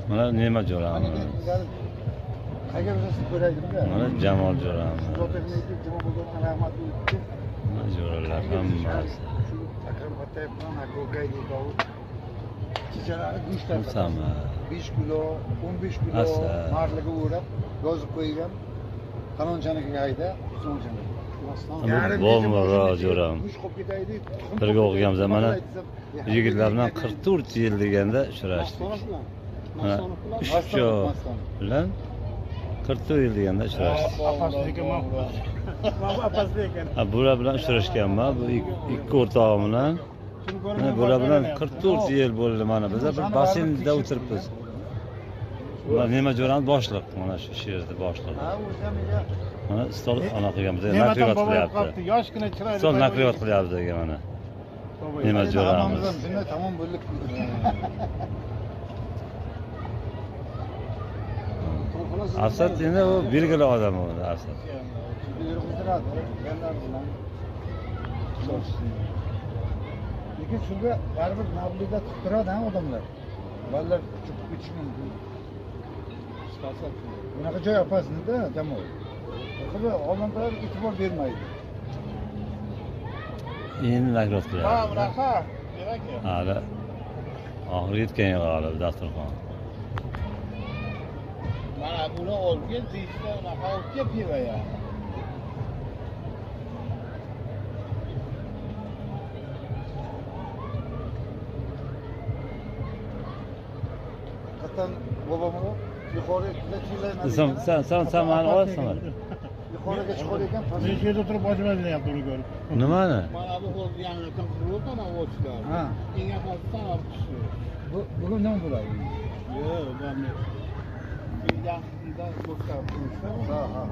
Mana Ne'mat jo'rami. Qayga bizasiz ko'raydim-da. Mana Jamol jo'rami. Zotaxniki javob bo'lgan rahmat o'tdi. Mana jo'ralar hammasi. Shu Akram Xatoyev bilan Akogayni Davud. Kechalari go'sht tarqatadi. Musama. 5 kilo, 15 kilo Asa. marliga o'rab, yozib qo'ygan. Qanonchanikiga ayda, Usmonjonga. Bo'lmaro jo'ram. Go'sht qolib ketaydi. Birga o'qigan zamona yigitlar bilan 44 yil deganda uchrashdik. Mana 3 bilan 44 yil deganda uchrashdik. Ha, bular bilan uchrashganman. Bu ikki o'rtog'im bilan. Mana bular bilan 44 yil bo'ldi mana biz bir basenda o'tiribmiz. Bular Ne'mat jo'ram boshliq, mana shu yerda boshliq. Ha, o'zamiga Mana stol ana qilganmiz, nakriyot qilyapti. Yoshgina chiroyli. Stol nakriyot qilyapti degan mana. Ne'mat jo'ramiz. Shunday tamom bo'ldik. Asad endi u belgili odam u Asad. Lekin shunga baribir navlida tutib turadi odamlar. Ballar uch mumkin. Bunaqa joy opasida jamoat. Tabii odamlar e'tibor bermaydi. Endi nakriyot Ha, qilyapti. bunaqa. Kerak. Hali oxiri yetgan yo'q hali dasturxon. Mana buni olgan deyishda unaqa olib kelib pivoya. Qatan bobomni yuqoriga chiqayman. Sen mani olasanlar. Yuqoriga chiqar ekan, Men shu yerda turib boshim aylanayapti uni ko'rib. Nimani? Mana bu hozir yangi qilib mana ochlar. Ha. Eng asosidan olib chiqdi. Bugun nima bo'ladi? Yo'q, bu men. Yangidan ko'rsatib qo'yishdi. Ha.